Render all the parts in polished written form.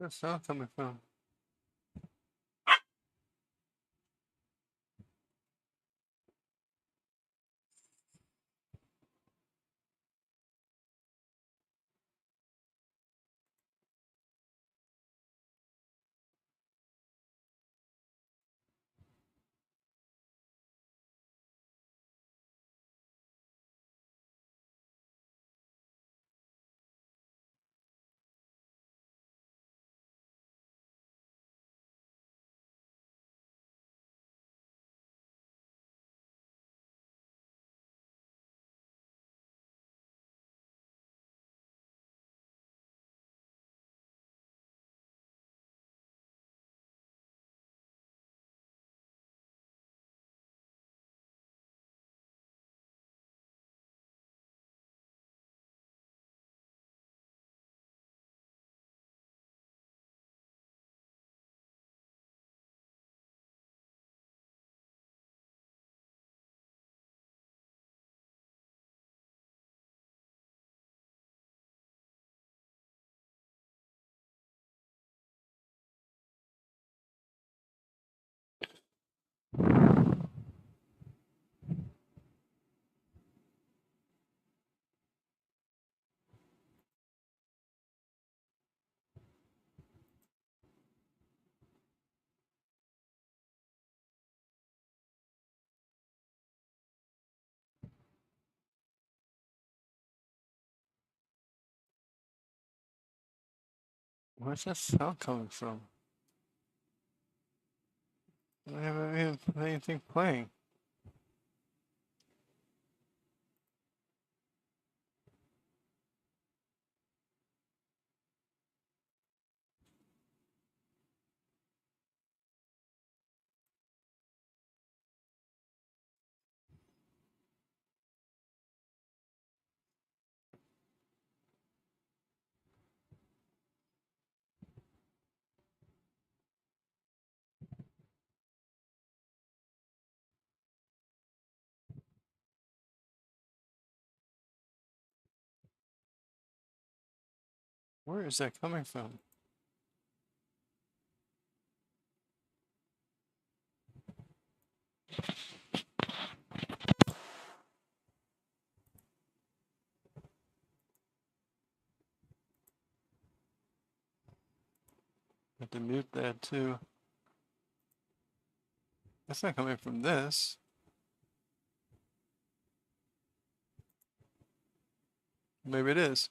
Where's the sound coming from? Where's that sound coming from? I haven't even anything playing. Where is that coming from? I have to mute that too. That's not coming from this. Maybe it is.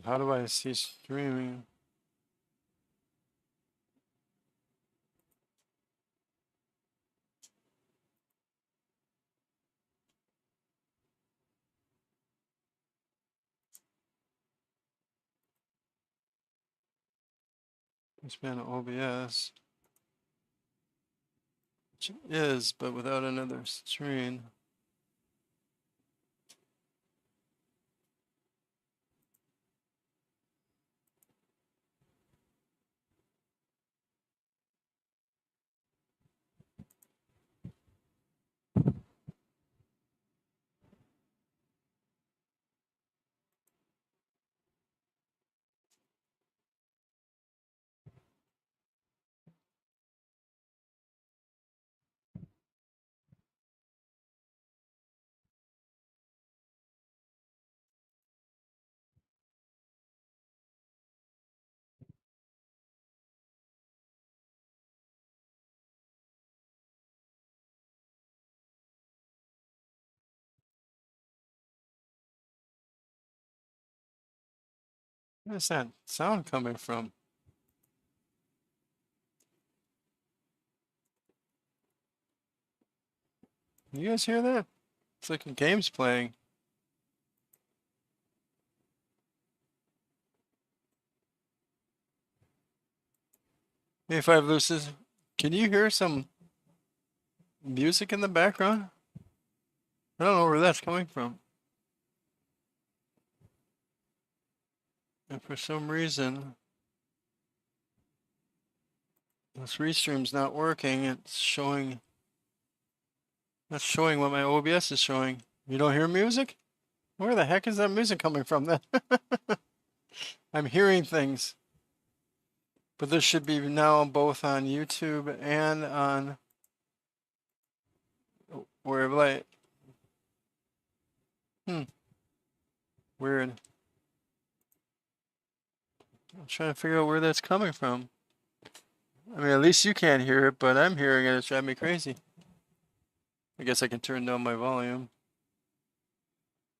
How do I see streaming? Expand OBS. Which is, but without another screen. Where's that sound coming from? You guys hear that? It's like a game's playing. Hey, Five Lucis, can you hear some music in the background? I don't know where that's coming from. And for some reason, this restream's not working. It's showing That's showing what my OBS is showing. You don't hear music? Where the heck is that music coming from then? I'm hearing things. But this should be now both on YouTube and on wherever like weird. I'm trying to figure out where that's coming from. I mean, at least you can't hear it, but I'm hearing it. It's driving me crazy. I guess I can turn down my volume.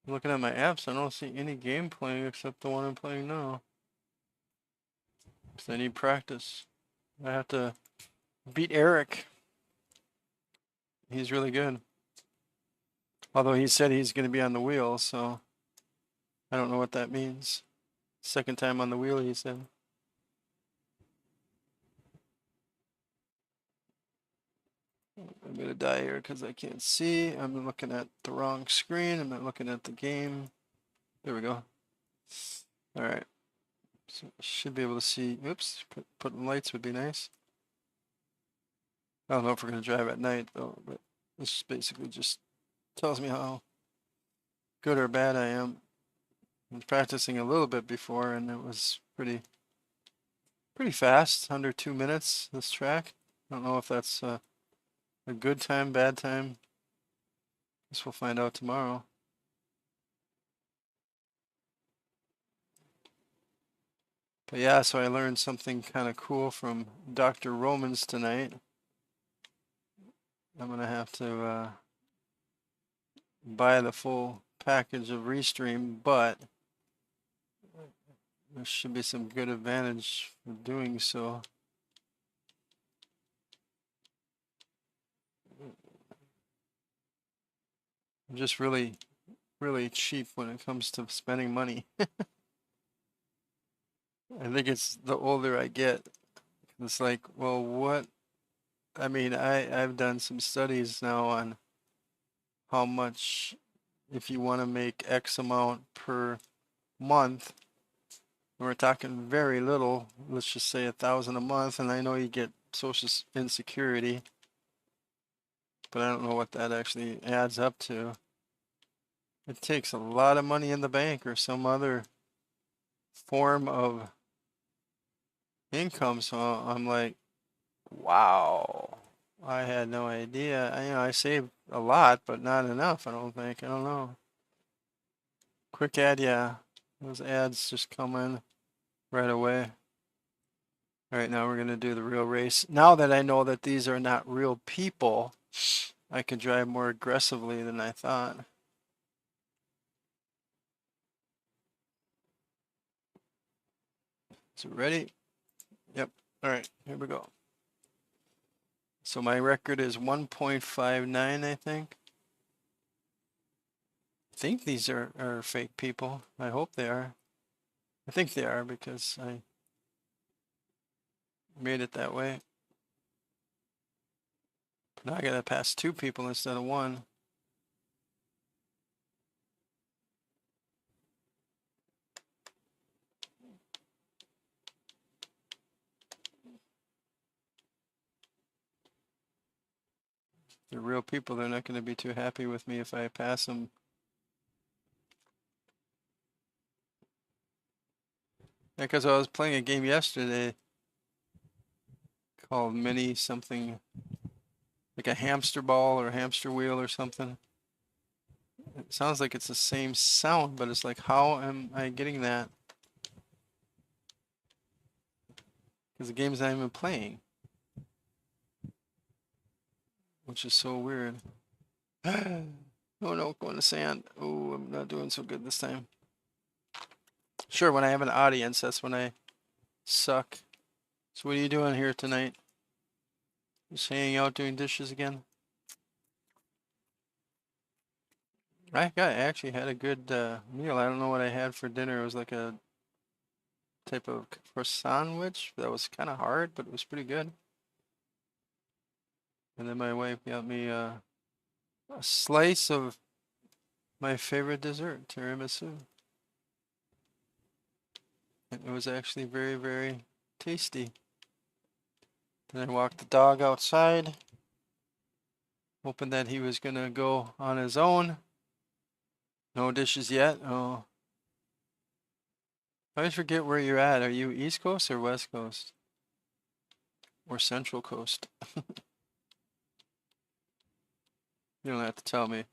Looking at my apps, I don't see any game playing except the one I'm playing now. So I need practice. I have to beat Eric. He's really good. Although he said he's going to be on the wheel, so I don't know what that means. Second time on the wheel, he said. I'm going to die here because I can't see. I'm looking at the wrong screen. I'm not looking at the game. There we go. All right. So should be able to see. Oops. Putting lights would be nice. I don't know if we're going to drive at night, though, but this basically just tells me how good or bad I am. I was practicing a little bit before, and it was pretty fast, under 2 minutes, this track. I don't know if that's a good time, bad time. Guess we'll find out tomorrow. But yeah, so I learned something kind of cool from Dr. Romans tonight. I'm going to have to buy the full package of Restream, but there should be some good advantage for doing so. I'm just really cheap when it comes to spending money. I think it's the older I get. It's like, well, what? I mean, I've done some studies now on how much, if you want to make X amount per month, we're talking very little, let's just say 1,000 a month, and I know you get social insecurity, but I don't know what that actually adds up to. It takes a lot of money in the bank or some other form of income, so I'm like, wow, I had no idea. I saved a lot, but not enough, I don't think. I don't know. Quick ad, yeah. Those ads just come in right away. All right, now we're going to do the real race. Now that I know that these are not real people, I can drive more aggressively than I thought. So ready? Yep. All right, here we go. So my record is 1.59, I think. I think these are fake people. I hope they are. I think they are because I made it that way. Now I gotta pass 2 people instead of 1. They're real people. They're not gonna be too happy with me if I pass them. Because I was playing a game yesterday called Mini something, like a hamster ball or a hamster wheel or something. It sounds like it's the same sound, but it's like, how am I getting that? Because the game's not even playing, which is so weird. Oh no, go in the sand. Oh, I'm not doing so good this time. Sure, when I have an audience, that's when I suck. So what are you doing here tonight? Just hanging out doing dishes again? I actually had a good meal. I don't know what I had for dinner. It was like a type of croissant sandwich that was kind of hard, but it was pretty good. And then my wife got me a slice of my favorite dessert, tiramisu. And it was actually very tasty. Then I walked the dog outside. hoping that he was gonna go on his own. No dishes yet. Oh, I always forget where you're at. Are you East Coast or West Coast? Or Central Coast? You don't have to tell me.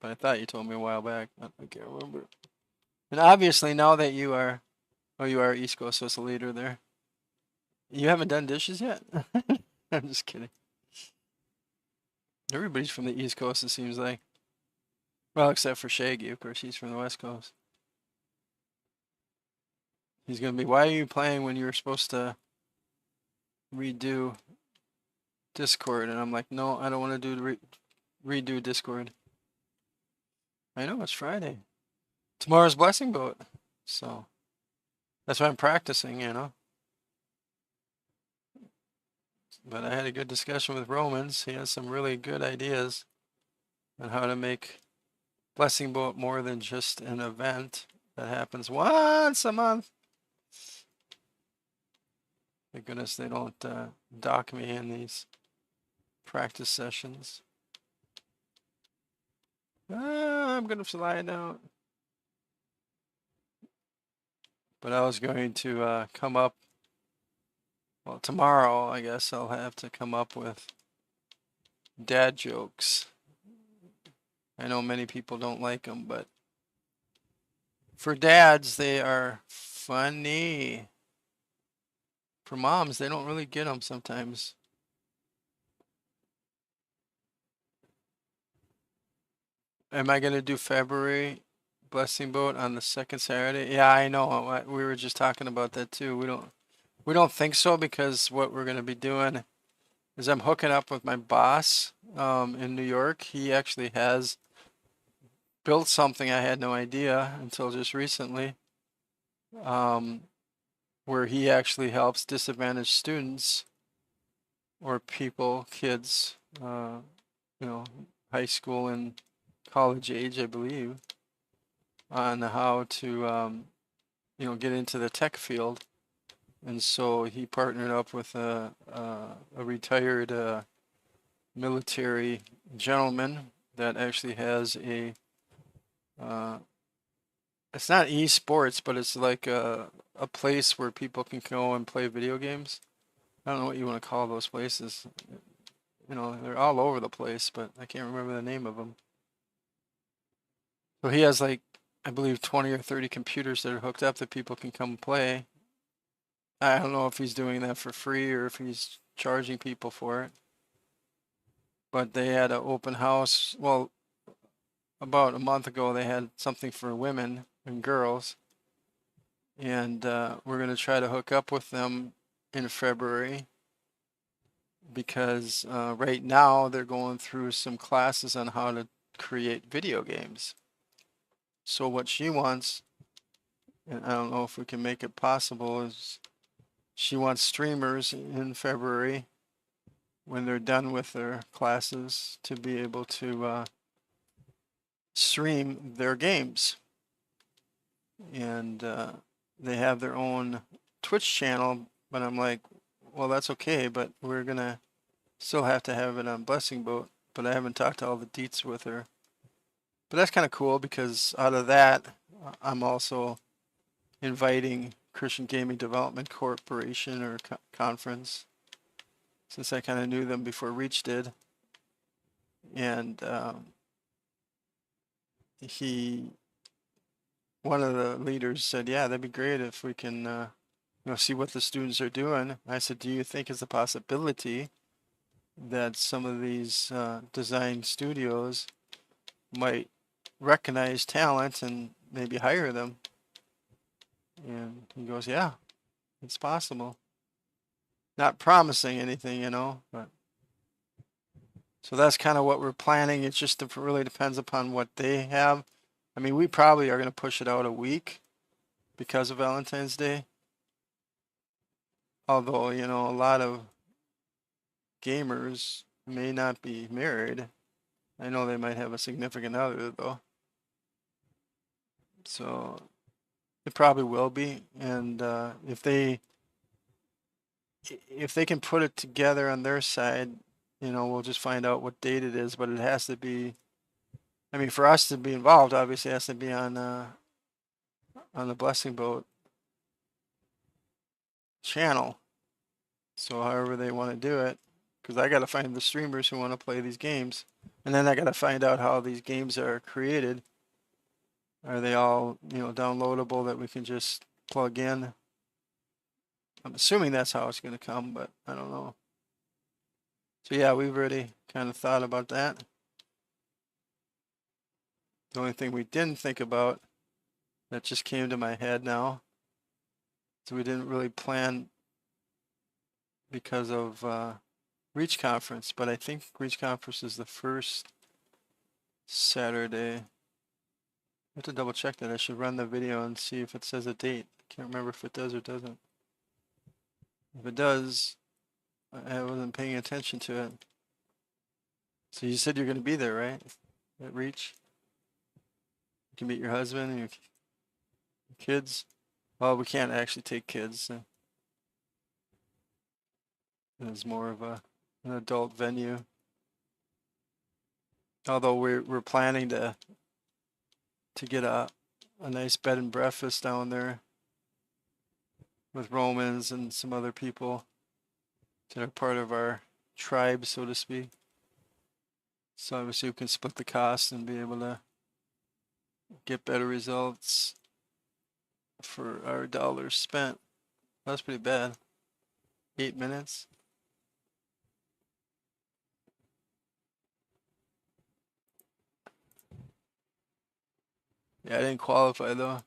But I thought you told me a while back. I can't remember. And obviously now that you are, oh, you are East Coast, so it's a leader there. You haven't done dishes yet? I'm just kidding. Everybody's from the East Coast, it seems like. Well, except for Shaggy, of course, he's from the West Coast. He's gonna be, why are you playing when you were supposed to redo Discord? And I'm like, no, I don't want to do redo Discord. I know, it's Friday. Tomorrow's Blessing Boat. So that's why I'm practicing, you know. But I had a good discussion with Romans. He has some really good ideas on how to make Blessing Boat more than just an event that happens once a month. Thank goodness they don't dock me in these practice sessions. I'm gonna fly out. But I was going to come up, well, tomorrow I guess I'll have to come up with dad jokes. I know many people don't like them, but for dads, they are funny. For moms, they don't really get them sometimes. Am I gonna do February Blessing Boat on the second Saturday? Yeah, I know. We were just talking about that too. We don't think so because what we're gonna be doing is I'm hooking up with my boss in New York. He actually has built something I had no idea until just recently, where he actually helps disadvantaged students or people, kids, you know, high school and college age, I believe, on how to, you know, get into the tech field. And so he partnered up with a retired military gentleman that actually has a, it's not esports, but it's like a place where people can go and play video games. I don't know what you want to call those places. You know, they're all over the place, but I can't remember the name of them. So he has like, I believe 20 or 30 computers that are hooked up that people can come play. I don't know if he's doing that for free or if he's charging people for it. But they had an open house. Well, about a month ago, they had something for women and girls. And we're going to try to hook up with them in February because right now they're going through some classes on how to create video games. So what she wants, and I don't know if we can make it possible, is she wants streamers in February when they're done with their classes to be able to stream their games. And they have their own Twitch channel, but I'm like, well, that's okay, but we're gonna still have to have it on Blessing Boat. But I haven't talked to all the deets with her. But that's kind of cool because out of that, I'm also inviting Christian Gaming Development Corporation or conference, since I kind of knew them before Reach did. And one of the leaders said, yeah, that'd be great if we can, you know, see what the students are doing. I said, do you think it's a possibility that some of these design studios might recognize talent and maybe hire them? And he goes, yeah, it's possible. Not promising anything, you know, but so that's kind of what we're planning. It just really depends upon what they have. I mean, we probably are going to push it out a week because of Valentine's Day. Although, you know, a lot of gamers may not be married. I know they might have a significant other though. So it probably will be. And if they can put it together on their side, you know, we'll just find out what date it is, but it has to be, I mean, for us to be involved, obviously it has to be on the Blessing Boat channel. So however they want to do it, because I got to find the streamers who want to play these games, and then I got to find out how these games are created. Are they all, you know, downloadable that we can just plug in? I'm assuming that's how it's going to come, but I don't know. So yeah, we've already kind of thought about that. The only thing we didn't think about that just came to my head now, so we didn't really plan because of Reach Conference, but I think Reach Conference is the first Saturday. I have to double check that. I should run the video and see if it says a date. I can't remember if it does or doesn't. If it does, I wasn't paying attention to it. So you said you're going to be there, right? At Reach? You can meet your husband and your kids. Well, we can't actually take kids. It's more of an adult venue. Although we're planning to get a nice bed and breakfast down there with Romans and some other people that are part of our tribe, so to speak. So obviously we can split the cost and be able to get better results for our dollars spent. That's pretty bad. 8 minutes. Yeah, I didn't qualify though.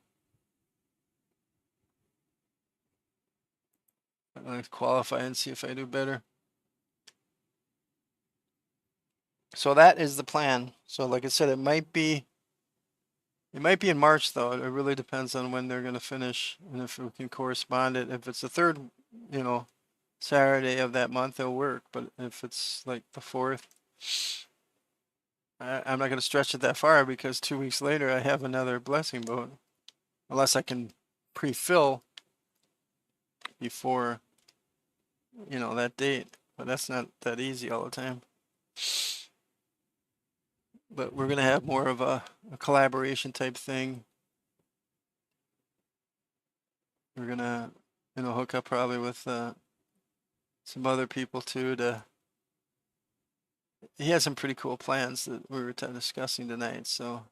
I'm gonna qualify and see if I do better. So that is the plan. So like I said, it might be in March though. It really depends on when they're gonna finish and if we can correspond it. If it's the third, you know, Saturday of that month, it'll work. But if it's like the fourth, I'm not gonna stretch it that far because 2 weeks later I have another Blessing Boat. Unless I can pre-fill before, you know, that date. But that's not that easy all the time. But we're gonna have more of a collaboration type thing. We're gonna, you know, hook up probably with some other people too. He has some pretty cool plans that we were discussing tonight. So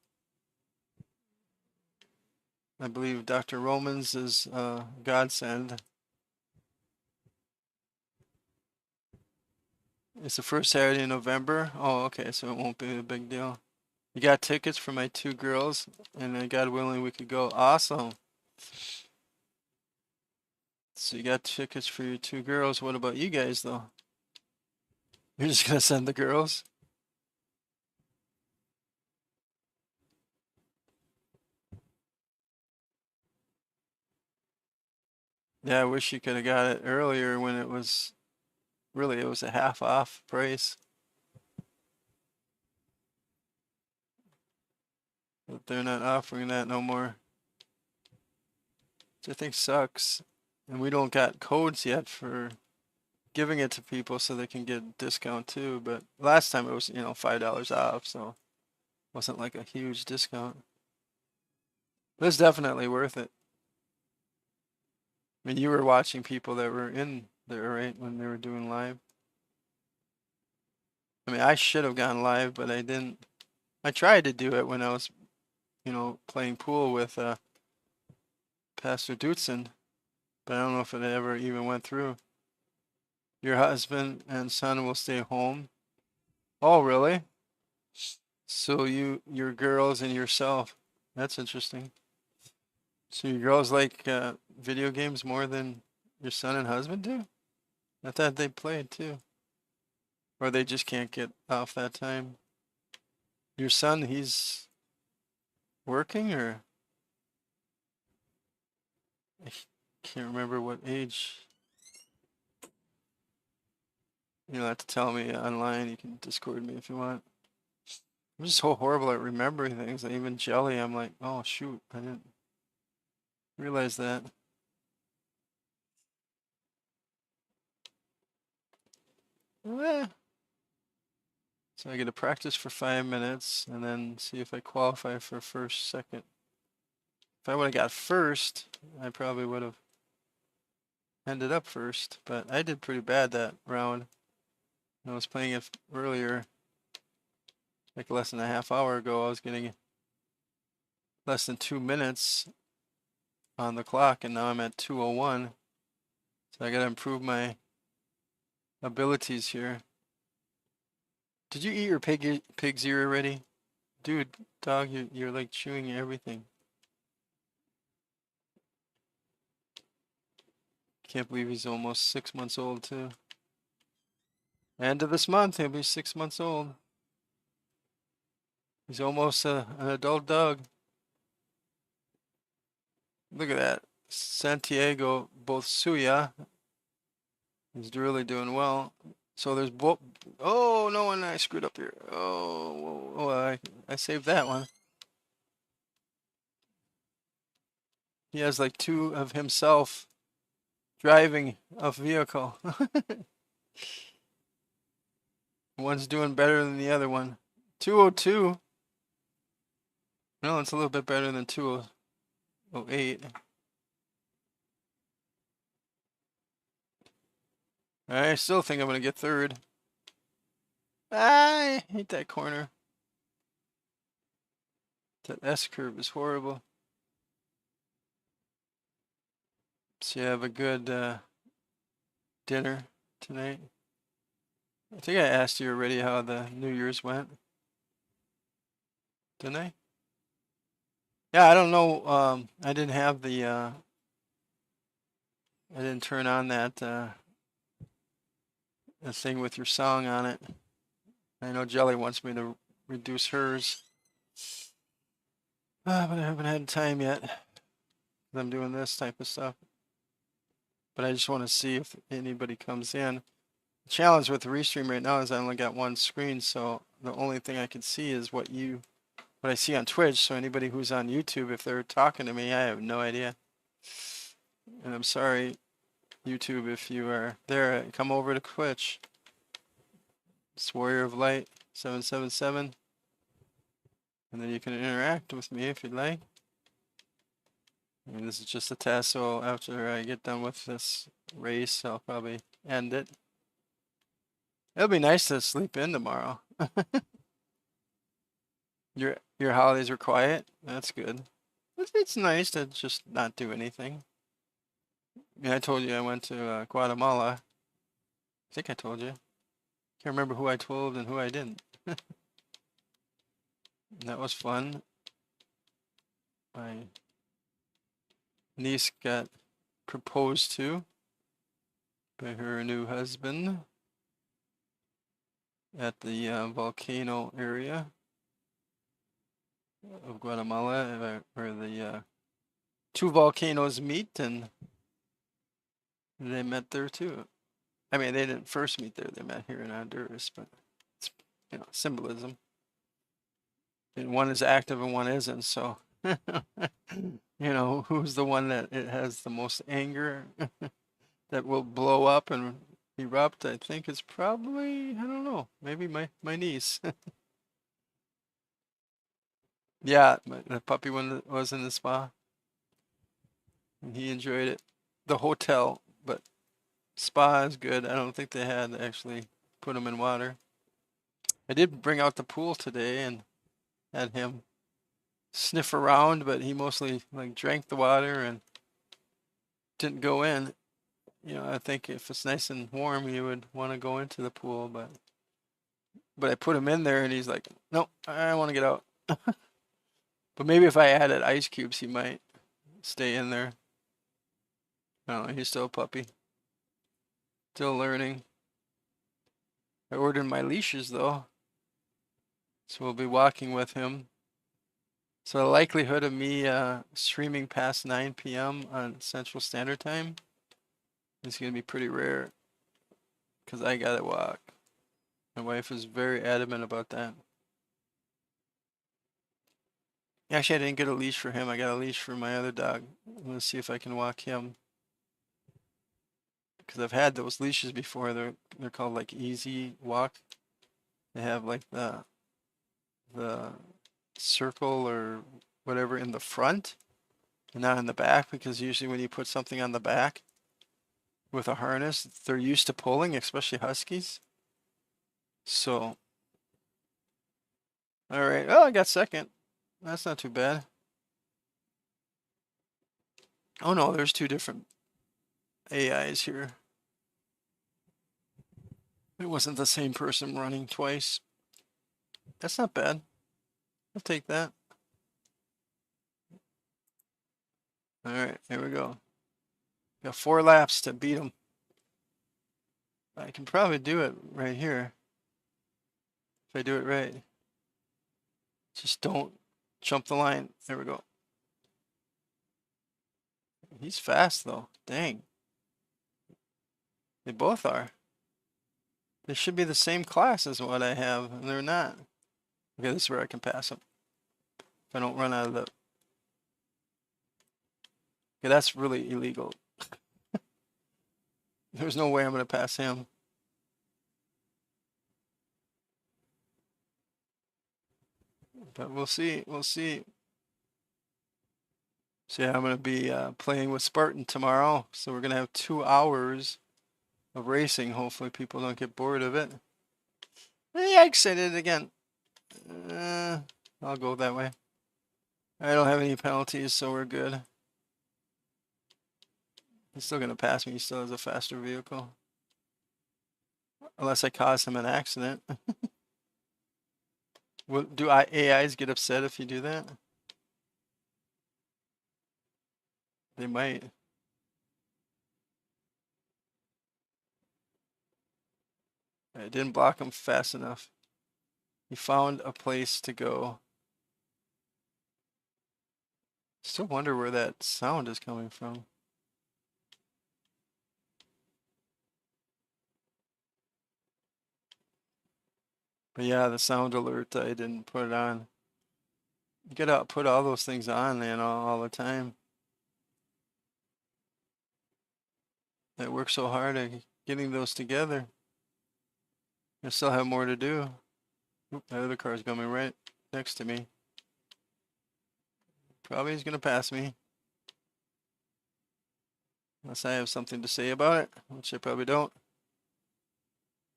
I believe Dr. Romans is godsend. It's the first Saturday in November. Oh, okay, so it won't be a big deal. You got tickets for my 2 girls, and God willing, we could go. Awesome. So you got tickets for your 2 girls. What about you guys, though? You're just gonna send the girls? Yeah, I wish you could have got it earlier when it was a half off price. But they're not offering that no more. Which I think sucks. And we don't got codes yet for giving it to people so they can get a discount too. But last time it was, you know, $5 off, so it wasn't like a huge discount. But it's definitely worth it. I mean, you were watching people that were in there, right, when they were doing live. I mean, I should have gone live, but I didn't. I tried to do it when I was, you know, playing pool with Pastor Dutzen, but I don't know if it ever even went through. Your husband and son will stay home. Oh, really? So your girls and yourself. That's interesting. So your girls like video games more than your son and husband do? I thought they played too. Or they just can't get off that time. Your son, he's working or I can't remember what age. You don't have to tell me online. You can Discord me if you want. I'm just so horrible at remembering things. And even Jelly, I'm like, oh shoot, I didn't realize that. Eh, So I get to practice for 5 minutes and then see if I qualify for first, second. If I would have got first, I probably would have ended up first, but I did pretty bad that round. I was playing it earlier, like less than a half hour ago. I was getting less than 2 minutes on the clock, and now I'm at 2:01. So I gotta improve my abilities here. Did you eat your pig's ear already? Dude, dog, you're like chewing everything. Can't believe he's almost 6 months old too. End of this month, he'll be 6 months old. He's almost an adult dog. Look at that. Santiago Botsuya is really doing well. So there's oh no, and I screwed up here. Oh, I saved that one. He has like two of himself driving a vehicle. One's doing better than the other one. 202. No, it's a little bit better than 208. I still think I'm gonna get third. I hate that corner. That S curve is horrible. So you have a good dinner tonight. I think I asked you already how the New Year's went. Didn't I? Yeah, I don't know. I didn't have the I didn't turn on that the thing with your song on it. I know Jelly wants me to reduce hers. But I haven't had time yet. I'm doing this type of stuff. But I just want to see if anybody comes in. The challenge with the restream right now is I only got one screen, so the only thing I can see is what I see on Twitch. So anybody who's on YouTube, if they're talking to me, I have no idea. And I'm sorry, YouTube, if you are there, come over to Twitch. It's Warrior of Light 777. And then you can interact with me if you'd like. I mean, this is just a test, so after I get done with this race, I'll probably end it. It'll be nice to sleep in tomorrow. Your holidays are quiet? That's good. It's nice to just not do anything. Yeah, I told you I went to Guatemala. I think I told you. Can't remember who I told and who I didn't. That was fun. My niece got proposed to by her new husband at the volcano area of Guatemala, where the two volcanoes meet, and they met there too. I mean, they didn't first meet there; they met here in Honduras, but it's, symbolism. And one is active and one isn't, so who's the one that it has the most anger that will blow up and erupt? I think it's probably, I don't know, maybe my niece. Yeah, the puppy one was in the spa, and he enjoyed it. The hotel, but spa is good. I don't think they had actually put him in water. I did bring out the pool today and had him sniff around, but he mostly like drank the water and didn't go in. I think if it's nice and warm, you would want to go into the pool, but I put him in there and he's like, "Nope, I want to get out." But maybe if I added ice cubes, he might stay in there. I don't know, he's still a puppy. Still learning. I ordered my leashes though, so we'll be walking with him. So the likelihood of me streaming past 9 p.m. on Central Standard Time is going to be pretty rare because I gotta walk. My wife is very adamant about that. Actually, I didn't get a leash for him. I got a leash for my other dog. I'm gonna see if I can walk him. Because I've had those leashes before. They're called like Easy Walk. They have like the circle or whatever in the front and not in the back, because usually when you put something on the back with a harness, they're used to pulling, especially Huskies. So, all right. Oh, I got second. That's not too bad. Oh no, there's two different AIs here. It wasn't the same person running twice. That's not bad. I'll take that. All right, here we go. Got 4 laps to beat him. I can probably do it right here. If I do it right. Just don't jump the line. There we go. He's fast though. Dang. They both are. They should be the same class as what I have, and they're not. Okay, this is where I can pass them. If I don't run out of the... Okay, that's really illegal. There's no way I'm going to pass him. But we'll see. We'll see. So yeah, I'm going to be playing with Spartan tomorrow. So we're going to have 2 hours of racing. Hopefully people don't get bored of it. Yikes, I did it again. I'll go that way. I don't have any penalties, so we're good. He's still going to pass me. He still has a faster vehicle. Unless I cause him an accident. Do AIs get upset if you do that? They might. I didn't block him fast enough. He found a place to go. Still wonder where that sound is coming from. But yeah, the sound alert, I didn't put it on. You gotta put all those things on, all the time. I work so hard at getting those together. I still have more to do. Oop, that other car's coming right next to me. Probably he's gonna pass me. Unless I have something to say about it, which I probably don't.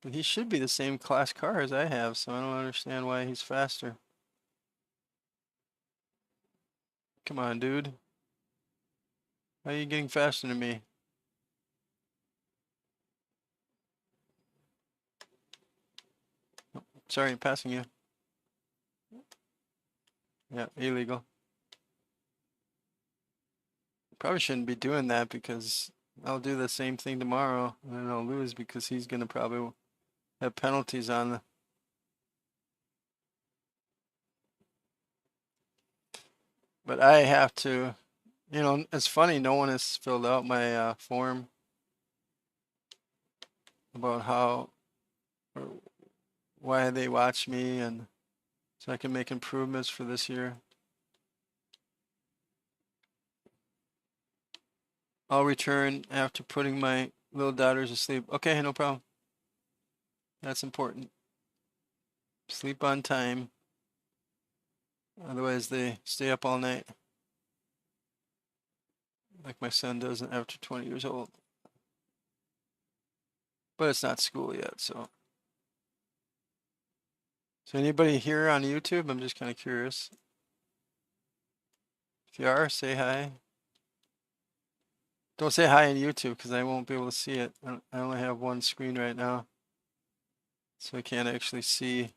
But he should be the same class car as I have, so I don't understand why he's faster. Come on, dude. How are you getting faster than me? Sorry, I'm passing you. Yeah, illegal. Probably shouldn't be doing that because I'll do the same thing tomorrow and then I'll lose because he's gonna probably have penalties on the... But I have to, it's funny, no one has filled out my form about how or why they watch me, and so I can make improvements for this year. I'll return after putting my little daughters to sleep. Okay, no problem. That's important. Sleep on time. Otherwise they stay up all night. Like my son does after 20 years old. But it's not school yet, so. So anybody here on YouTube? I'm just kind of curious. If you are, say hi. Don't say hi on YouTube because I won't be able to see it. I only have one screen right now. So I can't actually see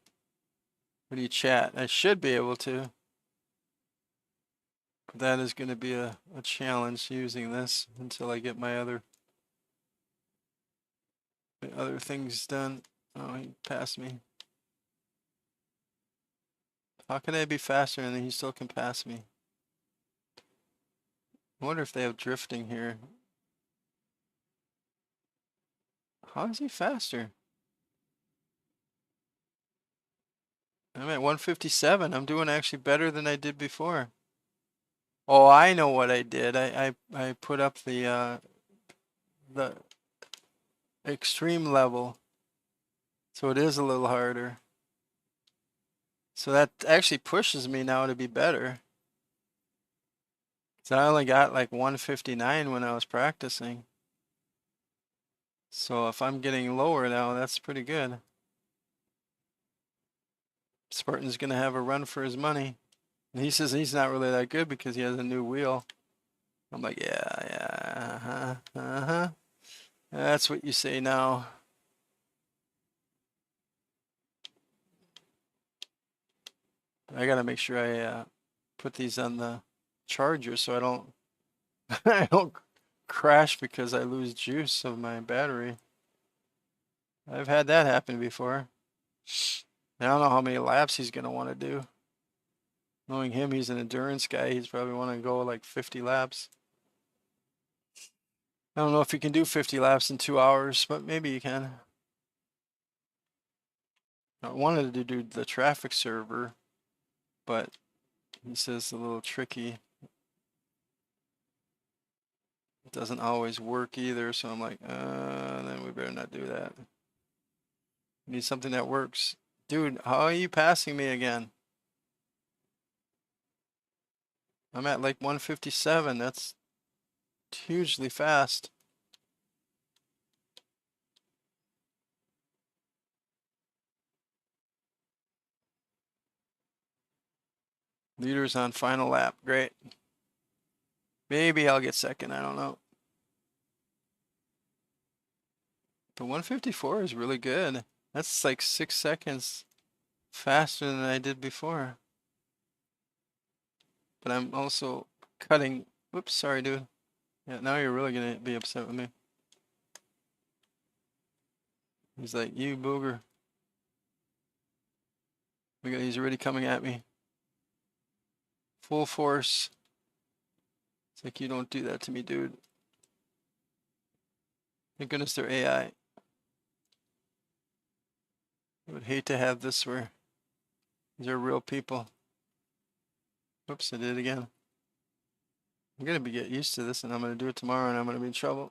when you chat. I should be able to. But that is going to be a challenge using this until I get my other things done. Oh, he passed me. How can I be faster and then he still can pass me? I wonder if they have drifting here. How is he faster? I'm at 157. I'm doing actually better than I did before. Oh, I know what I did. I put up the extreme level. So it is a little harder. So that actually pushes me now to be better. So I only got like 159 when I was practicing. So if I'm getting lower now, that's pretty good. Spartan's gonna have a run for his money. And he says he's not really that good because he has a new wheel. I'm like, yeah, uh-huh. That's what you say now. I gotta make sure I put these on the charger so I don't I don't crash because I lose juice of my battery. I've had that happen before. I don't know how many laps he's gonna want to do. Knowing him, he's an endurance guy. He's probably want to go like 50 laps. I don't know if he can do 50 laps in 2 hours, but maybe he can. I wanted to do the traffic server, but he says it's a little tricky. It doesn't always work either, so I'm like, then we better not do that. We need something that works. Dude, how are you passing me again? I'm at like 157. That's hugely fast. Leaders on final lap. Great. Maybe I'll get second. I don't know. But 154 is really good. That's like 6 seconds faster than I did before. But I'm also cutting. Whoops, sorry, dude. Yeah, now you're really gonna be upset with me. He's like, you booger. Look at, he's already coming at me. Full force. It's like, you don't do that to me, dude. Thank goodness they're AI. I would hate to have this where these are real people. Whoops, I did it again. I'm gonna get used to this and I'm gonna do it tomorrow and I'm gonna be in trouble.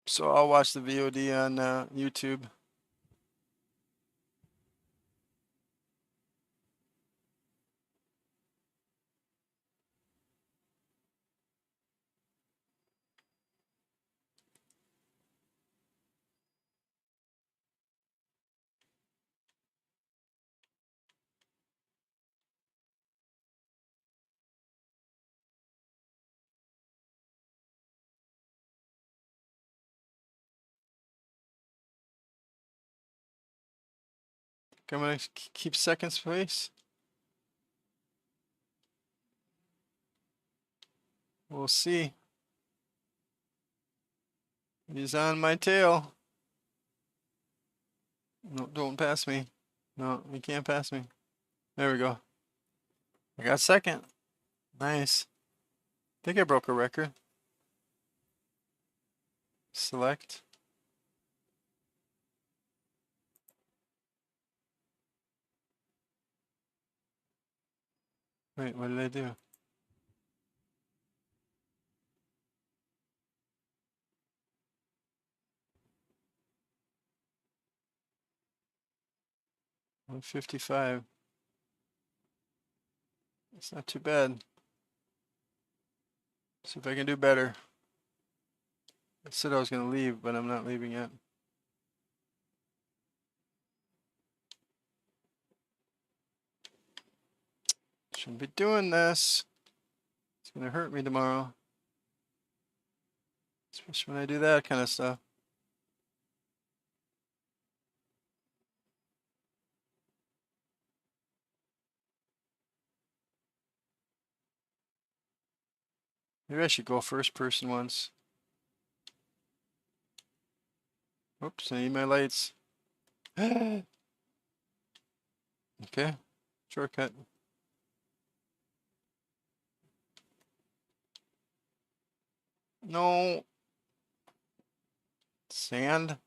So I'll watch the VOD on YouTube. I'm gonna keep second place. We'll see. He's on my tail. No, don't pass me. No, you can't pass me. There we go. I got second. Nice. I think I broke a record. Select. Wait, what did I do? $155. It's not too bad. See if I can do better. I said I was gonna leave, but I'm not leaving yet. Shouldn't be doing this. It's gonna hurt me tomorrow. Especially when I do that kind of stuff. Maybe I should go first person once. Oops, I need my lights. Okay, shortcut. No. Sand.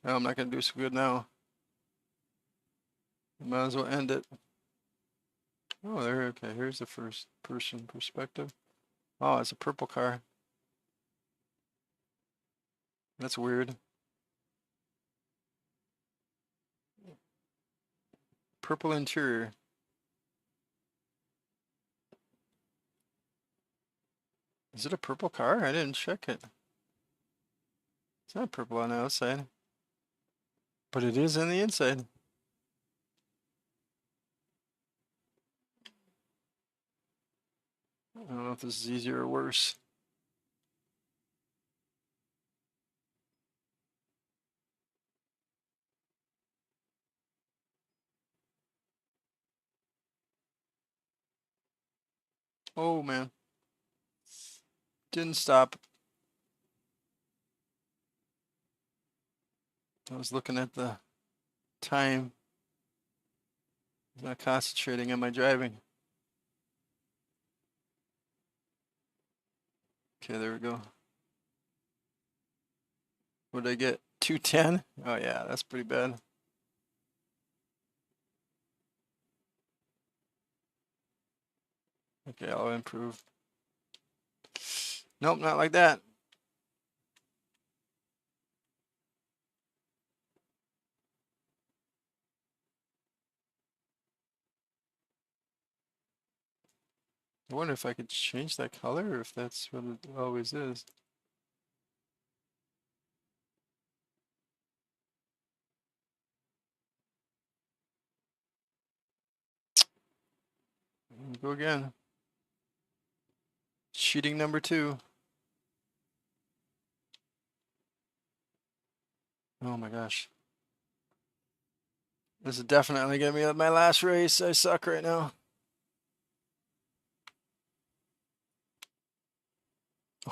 Oh, I'm not gonna do so good now. Might as well end it. Oh, there. Okay, here's the first person perspective. Oh, it's a purple car. That's weird. Purple interior. Is it a purple car? I didn't check it. It's not purple on the outside. But it is on the inside. I don't know if this is easier or worse. Oh man. Didn't stop. I was looking at the time. Not concentrating on my driving. Okay, there we go. What did I get? 210? Oh yeah, that's pretty bad. Okay, I'll improve. Nope, not like that. I wonder if I could change that color or if that's what it always is. Go again. Cheating number 2. Oh my gosh. This is definitely gonna be my last race. I suck right now.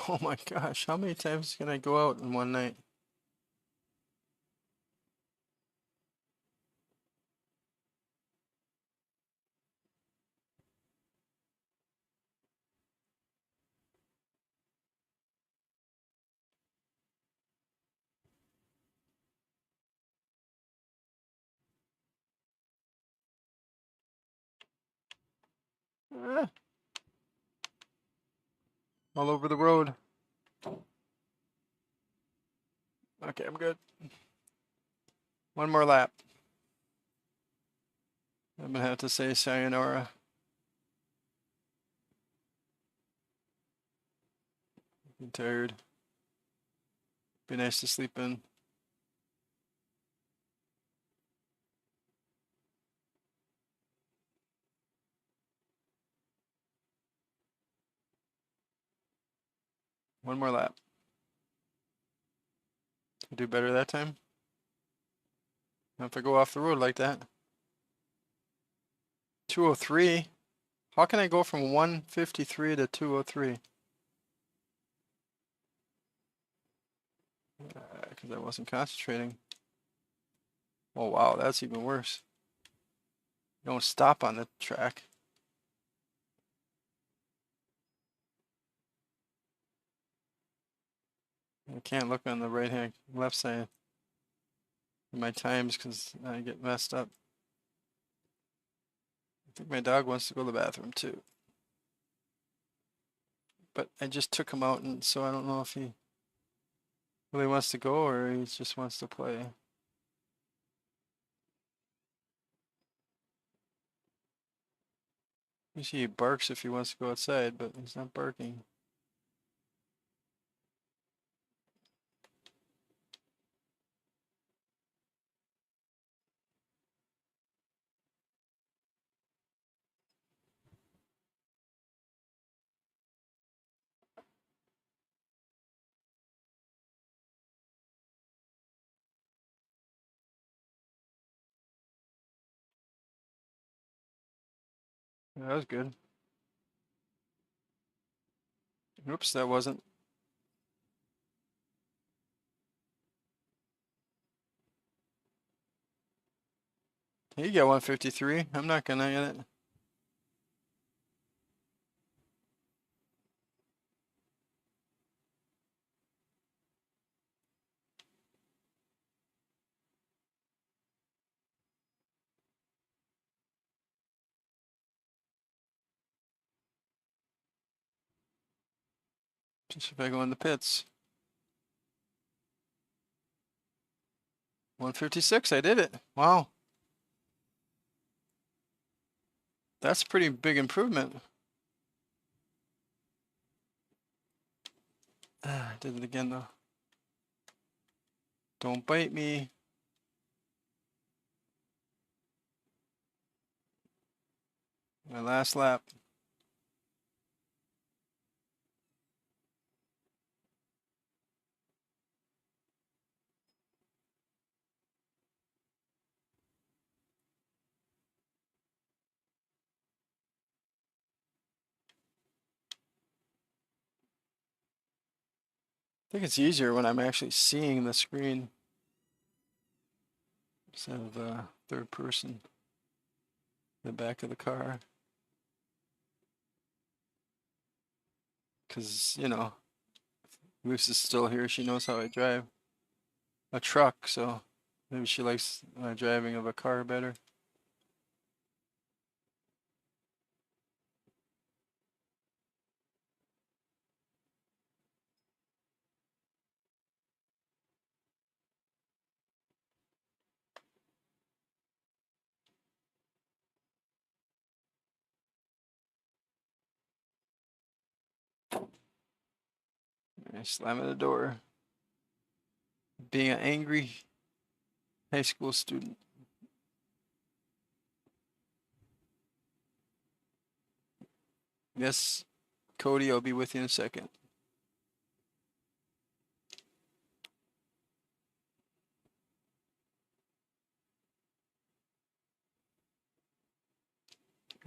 Oh my gosh, how many times can I go out in one night? Ah, all over the road. Okay, I'm good. One more lap. I'm gonna have to say sayonara. I'm tired. Be nice to sleep in. One more lap. I'll do better that time. Not if I go off the road like that. 203. How can I go from 153 to 203? Because I wasn't concentrating. Oh wow, that's even worse. Don't stop on the track. I can't look on the right hand, left side of my times because I get messed up. I think my dog wants to go to the bathroom too. But I just took him out, and so I don't know if he really wants to go or he just wants to play. Usually he barks if he wants to go outside, but he's not barking. Yeah, that was good. Oops, that wasn't. You got 153. I'm not gonna get it. Just if I go in the pits. 156, I did it. Wow. That's a pretty big improvement. I did it again though. Don't bite me. My last lap. I think it's easier when I'm actually seeing the screen instead of third person, the back of the car. Because, you know, Luce is still here. She knows how I drive a truck, so maybe she likes driving of a car better. I slam the door. Being an angry high school student. Yes, Cody, I'll be with you in a second.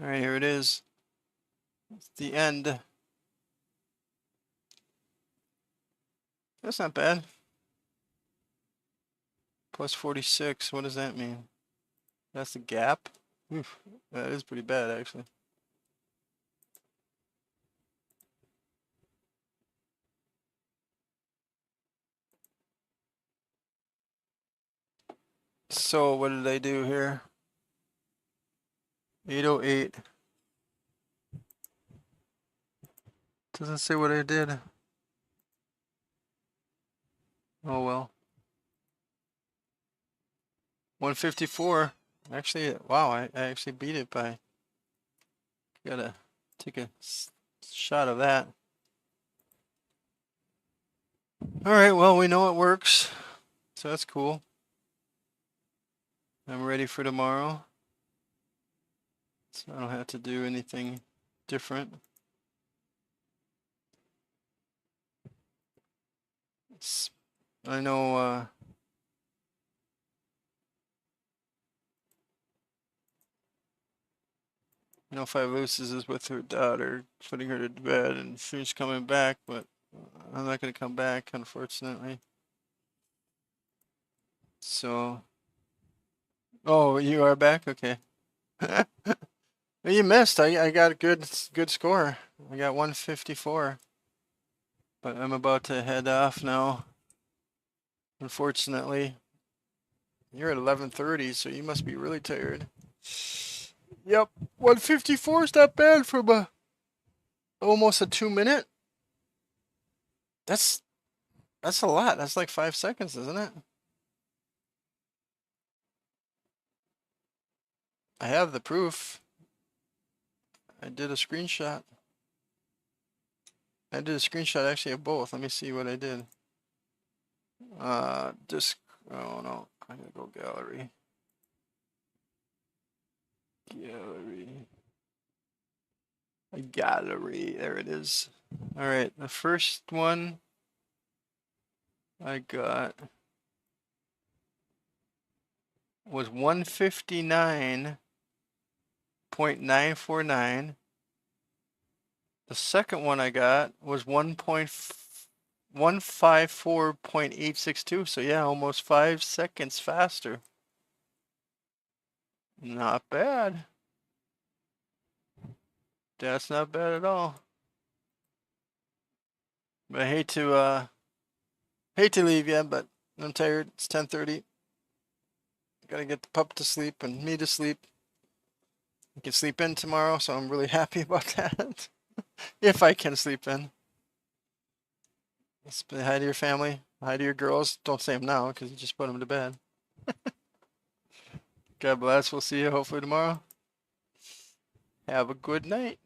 All right, here it is. It's the end. That's not bad. Plus 46. What does that mean? That's the gap? Oof, that is pretty bad, actually. So, what did I do here? 808. Doesn't say what I did. Oh well. 154. Actually, wow, I actually beat it by. Gotta take a shot of that. Alright, well, we know it works. So that's cool. I'm ready for tomorrow. So I don't have to do anything different. I know Five Luces is with her daughter, putting her to bed, and she's coming back, but I'm not going to come back, unfortunately. So, oh, you are back? Okay. You missed. I got a good score. I got 154. But I'm about to head off now. Unfortunately. You're at 11:30, so you must be really tired. Yep, 154 is not bad from almost a 2 minute. That's a lot. That's like 5 seconds, isn't it? I have the proof. I did a screenshot. I did a screenshot actually of both. Let me see what I did. Just, oh no, I'm gonna go gallery. Gallery, there it is. All right, the first one I got was 159.949. The second one I got was 154.862. So yeah, almost 5 seconds faster. Not bad. That's not bad at all. But I hate to leave you, but I'm tired. It's 10:30. Gotta get the pup to sleep and me to sleep. I can sleep in tomorrow, so I'm really happy about that. If I can sleep in. Say hi to your family. Hi to your girls. Don't say them now because you just put them to bed. God bless. We'll see you hopefully tomorrow. Have a good night.